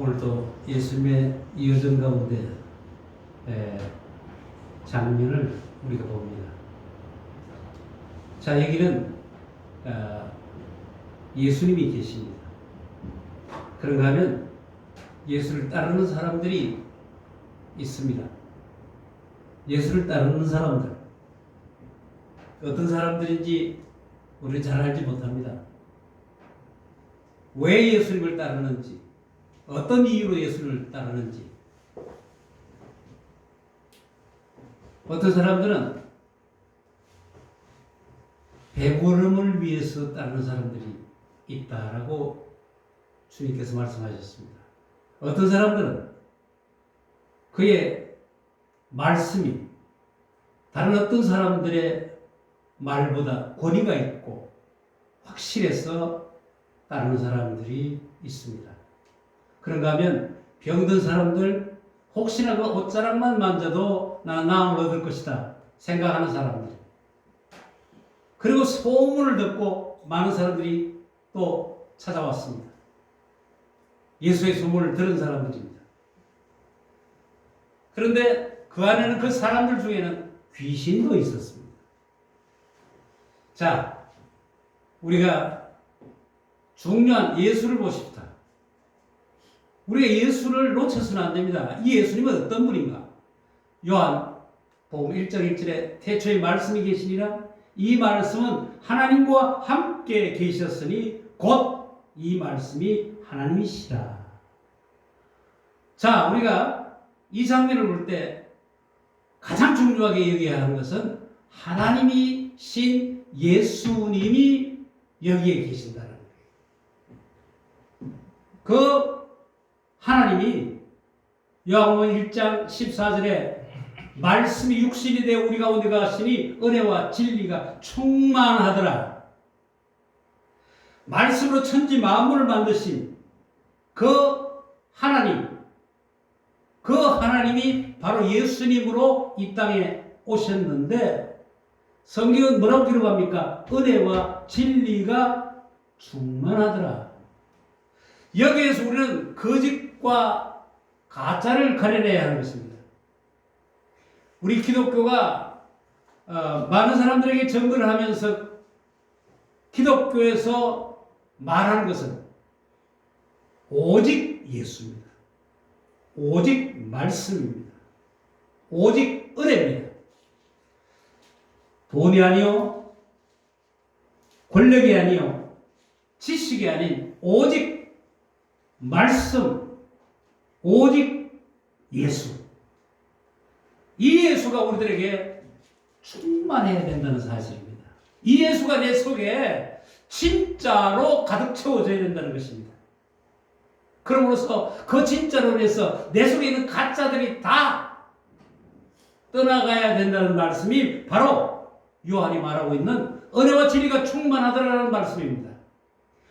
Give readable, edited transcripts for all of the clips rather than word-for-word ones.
오늘도 예수님의 여정 가운데 장면을 우리가 봅니다. 자, 여기는 예수님이 계십니다. 그런가 하면 예수를 따르는 사람들이 있습니다. 예수를 따르는 사람들, 어떤 사람들인지 우리는 잘 알지 못합니다. 왜 예수님을 따르는지, 어떤 이유로 예수를 따르는지. 어떤 사람들은 배부름을 위해서 따르는 사람들이 있다라고 주님께서 말씀하셨습니다. 어떤 사람들은 그의 말씀이 다른 어떤 사람들의 말보다 권위가 있고 확실해서 따르는 사람들이 있습니다. 그런가 하면 병든 사람들, 혹시나 그 옷자락만 만져도 나는 나음을 얻을 것이다 생각하는 사람들, 그리고 소문을 듣고 많은 사람들이 또 찾아왔습니다. 예수의 소문을 들은 사람들입니다. 그런데 그 안에는, 그 사람들 중에는 귀신도 있었습니다. 자, 우리가 중요한 예수를 보십시다. 우리가 예수를 놓쳐서는 안 됩니다. 이 예수님은 어떤 분인가? 요한복음 1장 1절에 태초에 말씀이 계시니라. 이 말씀은 하나님과 함께 계셨으니 곧 이 말씀이 하나님이시라. 자, 우리가 이 장면을 볼 때 가장 중요하게 여겨야 하는 것은 하나님이신 예수님이 여기에 계신다는 거예요. 그 하나님이 요한복음 1장 14절에 말씀이 육신이 되어 우리 가운데 가시니 은혜와 진리가 충만하더라. 말씀으로 천지 만물을 만드신 그 하나님, 그 하나님이 바로 예수님으로 이 땅에 오셨는데, 성경은 뭐라고 기록합니까? 은혜와 진리가 충만하더라. 여기에서 우리는 거짓과 가짜를 가려내야 하는 것입니다. 우리 기독교가 많은 사람들에게 증거를 하면서 기독교에서 말하는 것은 오직 예수입니다. 오직 말씀입니다. 오직 은혜입니다. 돈이 아니요, 권력이 아니요, 지식이 아닌 오직 말씀, 오직 예수. 이 예수가 우리들에게 충만해야 된다는 사실입니다. 이 예수가 내 속에 진짜로 가득 채워져야 된다는 것입니다. 그럼으로써 그 진짜로 인해서 내 속에 있는 가짜들이 다 떠나가야 된다는 말씀이 바로 요한이 말하고 있는 은혜와 진리가 충만하더라는 말씀입니다.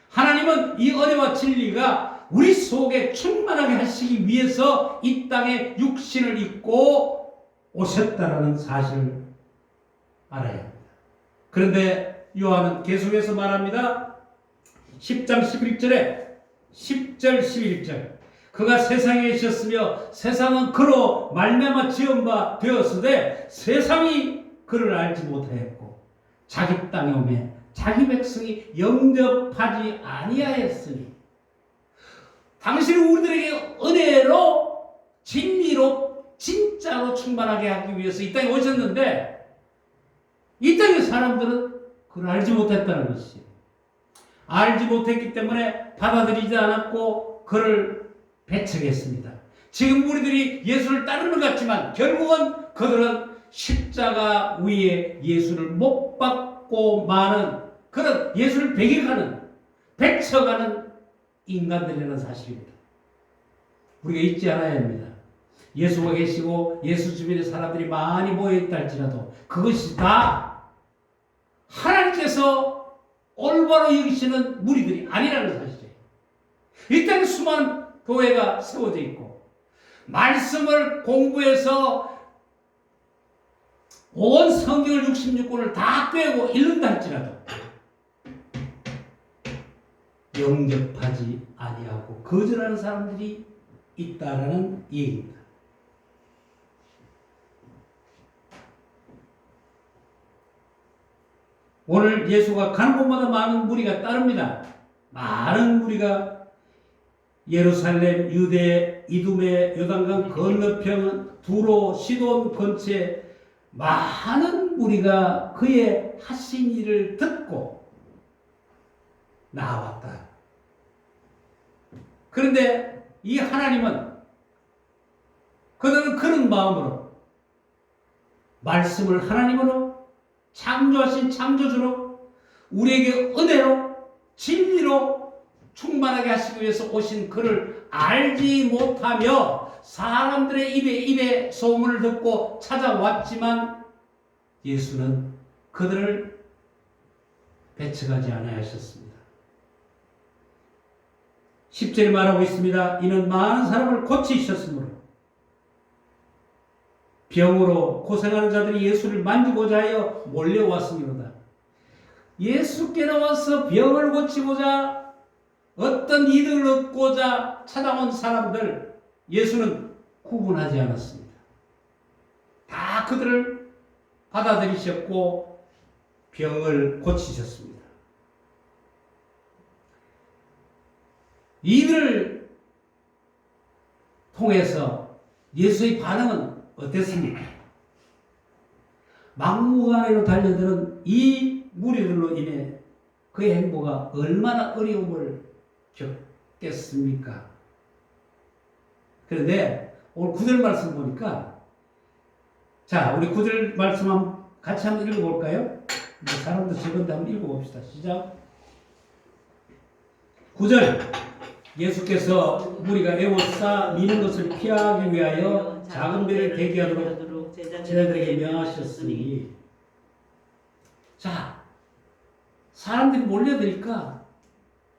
하나님은 이 은혜와 진리가 우리 속에 충만하게 하시기 위해서 이 땅에 육신을 입고 오셨다는 사실을 알아야 합니다. 그런데 요한은 계속해서 말합니다. 10장 11절에 10절 11절 그가 세상에 계셨으며 세상은 그로 말미암아 지은 바 되었으되 세상이 그를 알지 못하였고 자기 땅에 오매 자기 백성이 영접하지 아니하였으니. 당신은 우리들에게 은혜로 진리로 진짜로 충만하게 하기 위해서 이 땅에 오셨는데 이 땅의 사람들은 그걸 알지 못했다는 것이에요. 알지 못했기 때문에 받아들이지 않았고 그를 배척했습니다. 지금 우리들이 예수를 따르는 것 같지만 결국은 그들은 십자가 위에 예수를 못 박고 마는 그런 예수를 배격하는, 배척하는 인간들이라는 사실입니다. 우리가 잊지 않아야 합니다. 예수가 계시고 예수 주변에 사람들이 많이 모여있다 할지라도 그것이 다 하나님께서 올바로 여기시는 무리들이 아니라는 사실이에요. 이 땅에 수많은 교회가 세워져 있고 말씀을 공부해서 온 성경을 66권을 다 꿰고 읽는다 할지라도 영접하지 아니하고 거절하는 사람들이 있다라는 얘기입니다. 오늘 예수가 가는 곳마다 많은 무리가 따릅니다. 많은 무리가 예루살렘, 유대, 이두메, 요단강 건너편 두로, 시돈 근처에 많은 무리가 그의 하신 일을 듣고 나왔다. 그런데 이 하나님은 그들은 그런 마음으로 말씀을 하나님으로 창조하신 창조주로 우리에게 은혜로 진리로 충만하게 하시기 위해서 오신 그를 알지 못하며 사람들의 입에 소문을 듣고 찾아왔지만 예수는 그들을 배척하지 아니하셨습니다. 10절에 말하고 있습니다. 이는 많은 사람을 고치셨으므로 병으로 고생하는 자들이 예수를 만지고자 하여 몰려왔으므로다. 예수께 나와서 병을 고치고자 어떤 이득을 얻고자 찾아온 사람들 예수는 구분하지 않았습니다. 다 그들을 받아들이셨고 병을 고치셨습니다. 이들을 통해서 예수의 반응은 어땠습니까? 막무가내로 달려드는 이 무리들로 인해 그의 행보가 얼마나 어려움을 겪겠습니까? 그런데 오늘 9절 말씀 보니까 자, 우리 9절 말씀 같이 한번 읽어볼까요? 사람도 적은데 한번 읽어봅시다. 시작. 9절 예수께서 무리가 애워싸 미는 것을 피하기 위하여 작은 배를 대기하도록 제자들에게 명하셨으니 자, 사람들이 몰려드니까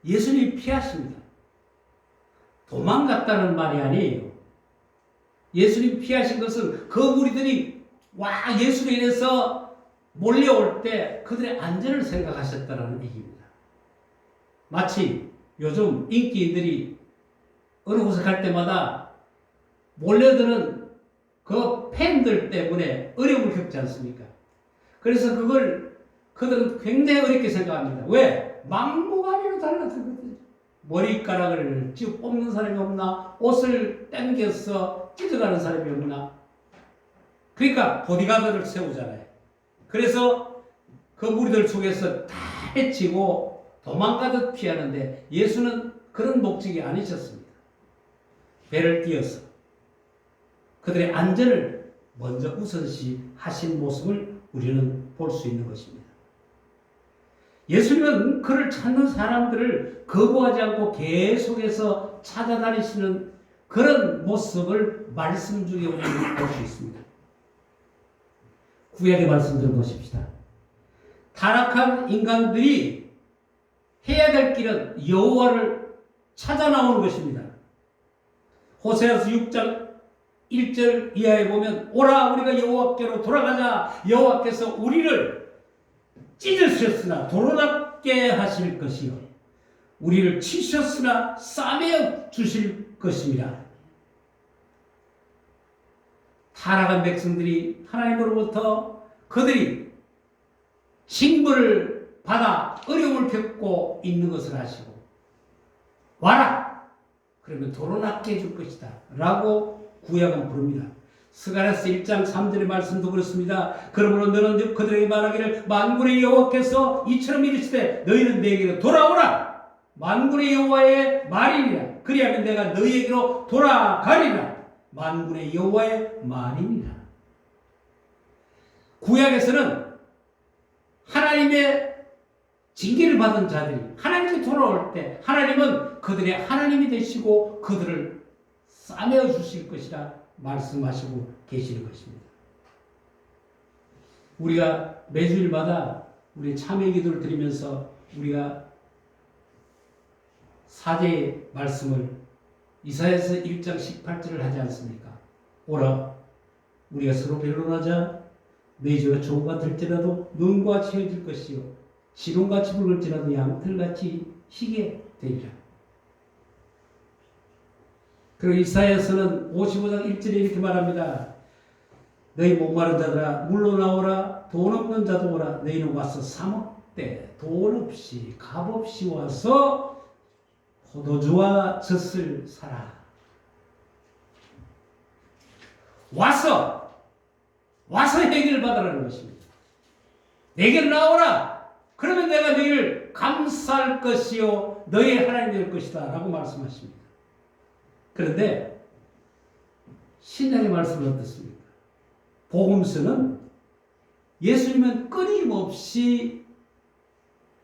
예수님이 피하십니다. 도망갔다는 말이 아니에요. 예수님 피하신 것은 그 무리들이 예수로 인해서 몰려올 때 그들의 안전을 생각하셨다는 얘기입니다. 마치 요즘 인기인들이 어느 곳에 갈 때마다 몰려드는 그 팬들 때문에 어려움을 겪지 않습니까? 그래서 그걸 그들은 굉장히 어렵게 생각합니다. 왜? 막무가내로 달라들거든요. 머리카락을 쭉 뽑는 사람이 없나? 옷을 당겨서 찢어가는 사람이 없나? 그러니까 보디가드를 세우잖아요. 그래서 그 무리들 속에서 다 해치고 도망가듯 피하는데 예수는 그런 목적이 아니셨습니다. 배를 띄어서 그들의 안전을 먼저 우선시 하신 모습을 우리는 볼 수 있는 것입니다. 예수님은 그를 찾는 사람들을 거부하지 않고 계속해서 찾아다니시는 그런 모습을 말씀 중에 우리는 볼 수 있습니다. 구약의 말씀들을 보십시다. 타락한 인간들이 해야 될 길은 여호와를 찾아 나오는 것입니다. 호세아서 6장 1절 이하에 보면 오라 우리가 여호와께로 돌아가자. 여호와께서 우리를 찢으셨으나 도로답게 하실 것이요 우리를 치셨으나 싸매어 주실 것입니다. 타락한 백성들이 하나님으로부터 그들이 징벌을 받아 어려움을 겪고 있는 것을 아시고 와라! 그러면 도로납게 해줄 것이다 라고 구약은 부릅니다. 스가랴서 1장 3절의 말씀도 그렇습니다. 그러므로 너는 그들에게 말하기를 만군의 여호와께서 이처럼 이르시되 너희는 내게로 돌아오라. 만군의 여호와의 말이니라. 그리하면 내가 너희에게로 돌아가리라. 만군의 여호와의 말이니라. 구약에서는 하나님의 징계를 받은 자들이 하나님께 돌아올 때 하나님은 그들의 하나님이 되시고 그들을 싸매어 주실 것이라 말씀하시고 계시는 것입니다. 우리가 매주일마다 우리 참회 기도를 드리면서 우리가 사제의 말씀을 이사야서 1장 18절을 하지 않습니까? 오라 우리가 서로 변론하자. 내 죄가 종과 들지라도 눈과 채워질 것이요 지론같이 붉을지라도 양털같이 희게 되리라. 그리고 이사야서는 55장 1절에 이렇게 말합니다. 너희 목마른 자들아 물로 나오라. 돈 없는 자도 오라. 너희는 와서 사 먹되 돈 없이 값 없이 와서 포도주와 젖을 사라. 와서 해결 받으라는 것입니다. 내게 나오라. 그러면 내가 너희를 감쌀 것이요 너희 하나님 될 것이다 라고 말씀하십니다. 그런데 신약의 말씀은 어떻습니까? 복음서는 예수님은 끊임없이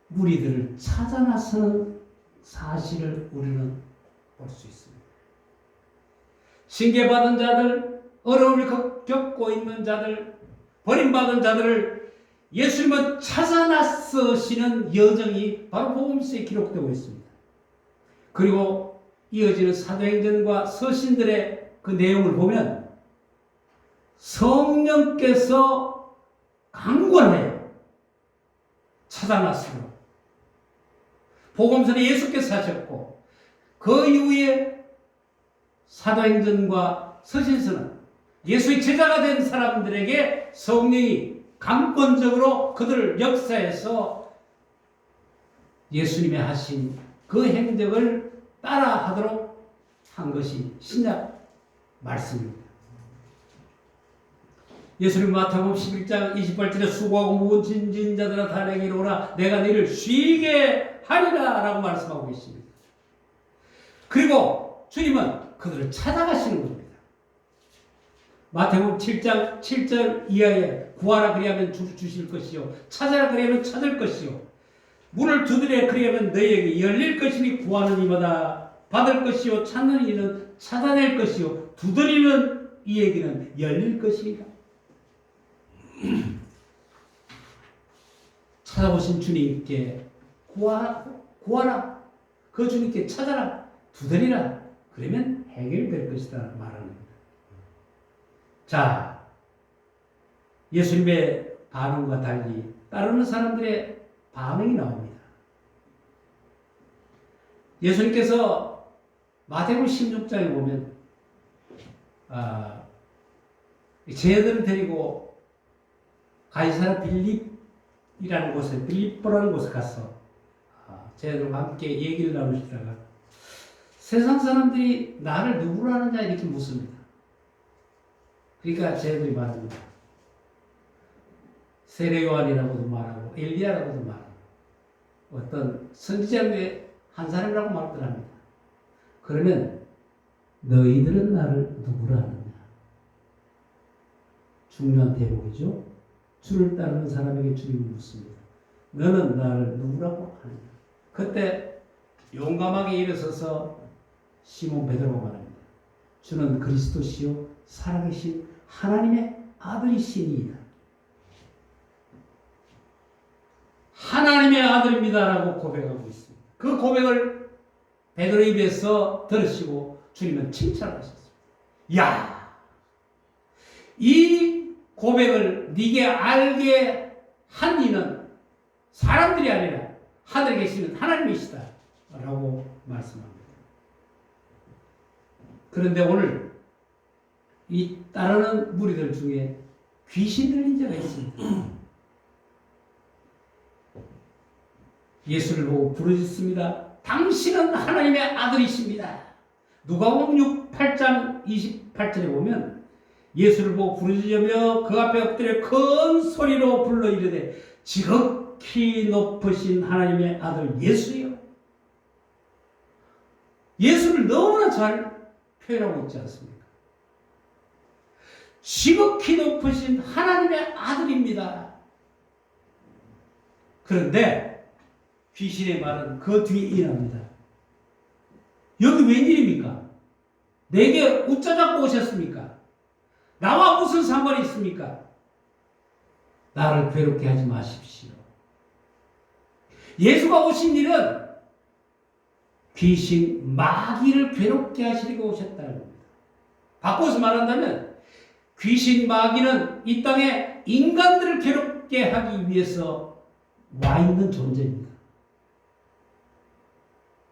무리들을 찾아 나서는 사실을 우리는 볼 수 있습니다. 징계받은 자들, 어려움을 겪고 있는 자들, 버림받은 자들을 예수님은 찾아 나서시는 여정이 바로 복음서에 기록되고 있습니다. 그리고 이어지는 사도행전과 서신들의 그 내용을 보면 성령께서 강권해요. 찾아 나서고 복음서는 예수께서 하셨고 그 이후에 사도행전과 서신서는 예수의 제자가 된 사람들에게 성령이 강권적으로 그들을 역사해서 예수님의 하신 그 행적을 따라하도록 한 것이 신약 말씀입니다. 예수님 마태복음 11장 28절에 수고하고 무거운 짐진 자들아 다 내게로 오라 내가 너희를 쉬게 하리라 라고 말씀하고 계십니다. 그리고 주님은 그들을 찾아가시는 겁니다. 마태복음 7장 7절 이하에 구하라 그리하면 주실 것이요 찾아라 그리하면 찾을 것이요 문을 두드려 그리하면 너희에게 열릴 것이니 구하는 이마다 받을 것이요 찾는 이는 찾아낼 것이요 두드리는 이에게는 열릴 것이니라. 찾아오신 주님께 구하라. 그 주님께 찾아라. 두드리라. 그러면 해결될 것이다 말합니다. 자, 예수님의 반응과 달리 따르는 사람들의 반응이 나옵니다. 예수님께서 마태복음 16장에 보면 제자들을 데리고 가이사랴 빌립이라는 곳에 빌립보라는 곳에 가서 제자들과 함께 얘기를 나누시다가 세상 사람들이 나를 누구로 아느냐 이렇게 묻습니다. 그러니까 제자들이 말합니다. 세례 요한이라고도 말하고 엘리야라고도 말하고 어떤 선지자 중에 한 사람이라고 말들 합니다. 그러면 너희들은 나를 누구로 아느냐? 중요한 대목이죠. 주를 따르는 사람에게 주님이 묻습니다. 너는 나를 누구라고 하느냐? 그때 용감하게 일어서서 시몬 베드로가 말합니다. 주는 그리스도시요 살아계신 하나님의 아들이시니이다. 하나님의 아들입니다라고 고백하고 있습니다. 그 고백을 베드로 입에서 들으시고 주님은 칭찬하셨습니다. 야, 이 고백을 네게 알게 한 이는 사람들이 아니라 하늘에 계시는 하나님이시다 라고 말씀합니다. 그런데 오늘 이 따르는 무리들 중에 귀신 들린 자가 있습니다. 예수를 보고 부르짖습니다. 당신은 하나님의 아들이십니다. 누가복음 8장 28절에 보면 예수를 보고 부르짖으며 그 앞에 엎드려 큰 소리로 불러 이르되 지극히 높으신 하나님의 아들 예수여. 예수를 너무나 잘 표현하고 있지 않습니까? 지극히 높으신 하나님의 아들입니다. 그런데 귀신의 말은 그 뒤에 일어납니다. 여기 웬일입니까? 내게 웃자잡고 오셨습니까? 나와 무슨 상관이 있습니까? 나를 괴롭게 하지 마십시오. 예수가 오신 일은 귀신 마귀를 괴롭게 하시려고 오셨다는 겁니다. 바꿔서 말한다면 귀신 마귀는 이 땅에 인간들을 괴롭게 하기 위해서 와 있는 존재입니다.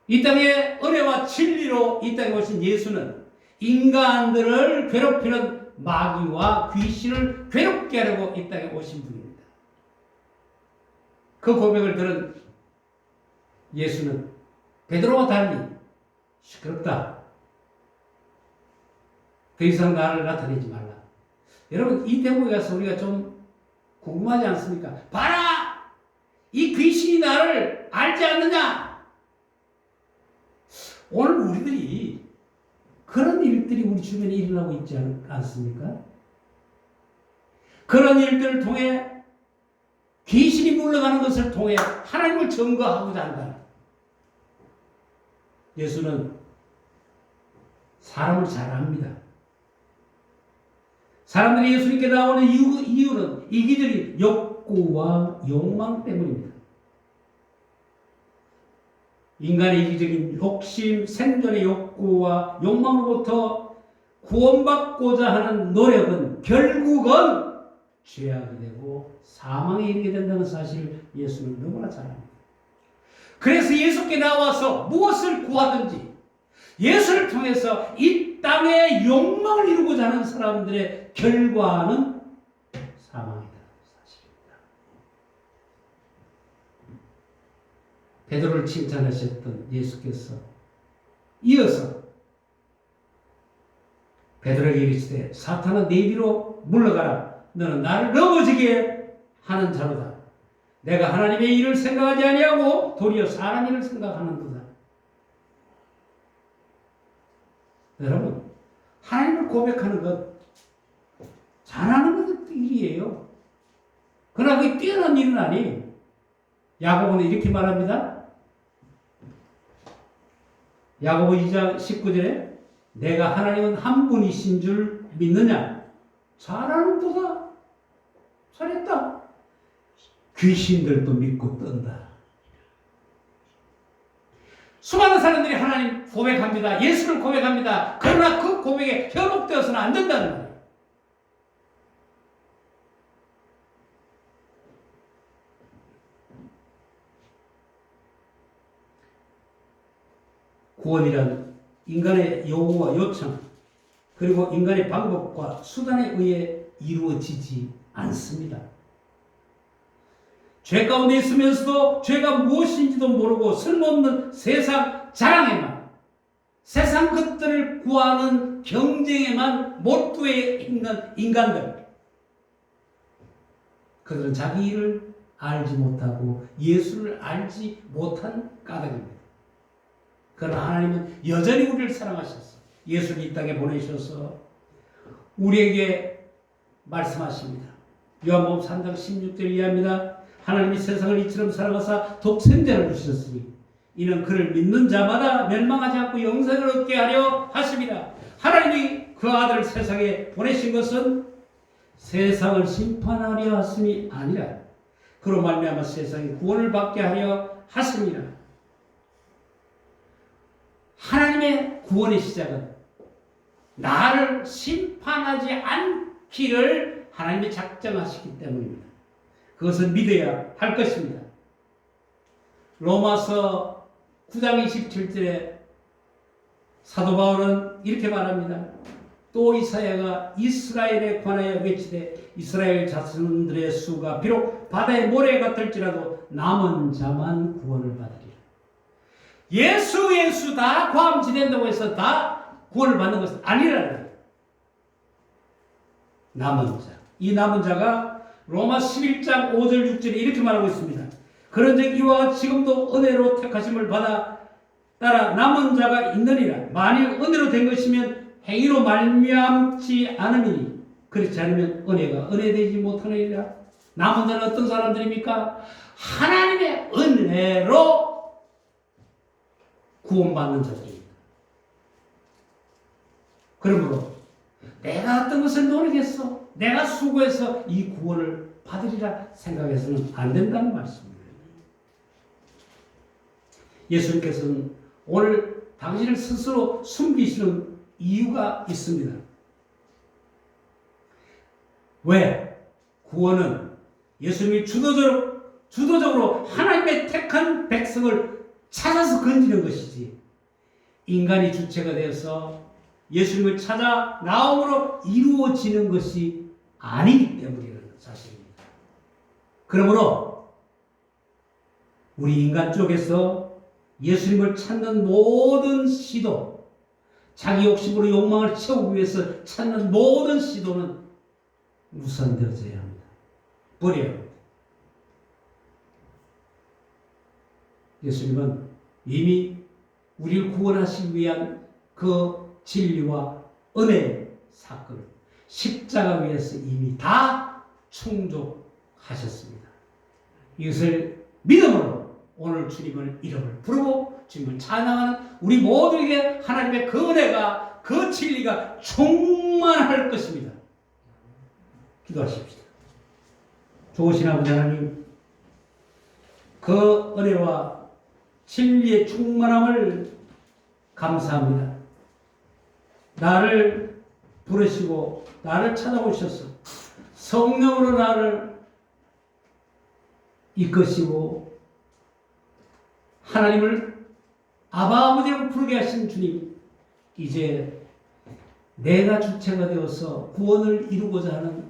이 땅에 은혜와 진리로 이 땅에 오신 예수는 인간들을 괴롭히는 마귀와 귀신을 괴롭게 하려고 이 땅에 오신 분입니다. 그 고백을 들은 예수는 베드로와 달리 시끄럽다. 더 이상 나를 나타내지 말라. 여러분, 이 대목에 가서 우리가 좀 궁금하지 않습니까? 봐라! 이 귀신이 나를 알지 않느냐? 오늘 우리들이 그런 일들이 우리 주변에 일어나고 있지 않습니까? 그런 일들을 통해 귀신이 물러가는 것을 통해 하나님을 증거하고자 한다. 예수는 사람을 잘 압니다. 사람들이 예수님께 나오는 이유는 이기들이 욕구와 욕망 때문입니다. 인간의 이기적인 욕심, 생존의 욕구와 욕망으로부터 구원받고자 하는 노력은 결국은 죄악이 되고 사망에 이르게 된다는 사실을 예수는 너무나 잘 압니다. 그래서 예수께 나와서 무엇을 구하든지 예수를 통해서 이 땅의 욕망을 이루고자 하는 사람들의 결과는 사망이다. 사실입니다. 베드로를 칭찬하셨던 예수께서 이어서 베드로에게 이르시되 사탄아 내 뒤로 물러가라. 너는 나를 넘어지게 하는 자로다. 내가 하나님의 일을 생각하지 아니하고 도리어 사람 일을 생각하는도다. 여러분, 하나님을 고백하는 것 잘하는 것도 일이에요. 그러나 그게 뛰어난 일은 아니에요. 야고보는 이렇게 말합니다. 야고보 2장 19절에 내가 하나님은 한 분이신 줄 믿느냐? 잘하는도다. 잘했다. 귀신들도 믿고 떤다. 수많은 사람들이 하나님 고백합니다. 예수를 고백합니다. 그러나 그 고백에 현혹되어서는 안 된다는 거예요. 구원이란 인간의 요구와 요청 그리고 인간의 방법과 수단에 의해 이루어지지 않습니다. 죄 가운데 있으면서도 죄가 무엇인지도 모르고 쓸모없는 세상 자랑에만 세상 것들을 구하는 경쟁에만 몰두해 있는 인간들, 그들은 자기 일을 알지 못하고 예수를 알지 못한 까닭입니다. 그러나 하나님은 여전히 우리를 사랑하셔서 예수를 이 땅에 보내셔서 우리에게 말씀하십니다. 요한복음 3장 16절 이하입니다. 하나님이 세상을 이처럼 사랑하사 독생자를 주셨으니 이는 그를 믿는 자마다 멸망하지 않고 영생을 얻게 하려 하심이라. 하나님이 그 아들을 세상에 보내신 것은 세상을 심판하려 하심이 아니라 그로 말미암아 세상에 구원을 받게 하려 하심이라. 하나님의 구원의 시작은 나를 심판하지 않기를 하나님이 작정하시기 때문입니다. 그것을 믿어야 할 것입니다. 로마서 9장 27절에 사도 바울은 이렇게 말합니다. 또 이사야가 이스라엘에 관하여 외치되 이스라엘 자손들의 수가 비록 바다의 모래 같을지라도 남은 자만 구원을 받으리라. 예수 다 구함지된다고 해서 다 구원을 받는 것은 아니라는 거예요. 남은 자. 이 남은 자가 로마 11장 5절 6절에 이렇게 말하고 있습니다. 그런즉 이와 지금도 은혜로 택하심을 받아 따라 남은 자가 있느니라. 만일 은혜로 된 것이면 행위로 말미암지 않음이니 그렇지 않으면 은혜가 은혜되지 못하느니라. 남은 자는 어떤 사람들입니까? 하나님의 은혜로 구원받는 자들입니다. 그러므로 내가 어떤 것을 노력했어, 내가 수고해서 이 구원을 받으리라 생각해서는 안 된다는 말씀입니다. 예수님께서는 오늘 당신을 스스로 숨기시는 이유가 있습니다. 왜? 구원은 예수님이 주도적으로 하나님의 택한 백성을 찾아서 건지는 것이지 인간이 주체가 되어서 예수님을 찾아 나옴으로 이루어지는 것이 아니기 때문이라는 사실입니다. 그러므로 우리 인간 쪽에서 예수님을 찾는 모든 시도, 자기 욕심으로 욕망을 채우기 위해서 찾는 모든 시도는 무산되어져야 합니다. 버려야 합니다. 예수님은 이미 우리를 구원하시기 위한 그 진리와 은혜의 사건을 십자가 위에서 이미 다 충족하셨습니다. 이것을 믿음으로 오늘 주님을 이름을 부르고 주님을 찬양하는 우리 모두에게 하나님의 그 은혜가 그 진리가 충만할 것입니다. 기도하십시다. 좋으신 아버지 하나님, 그 은혜와 진리의 충만함을 감사합니다. 나를 부르시고 나를 찾아오셔서 성령으로 나를 이끄시고 하나님을 아바 아버지라고 부르게 하신 주님, 이제 내가 주체가 되어서 구원을 이루고자 하는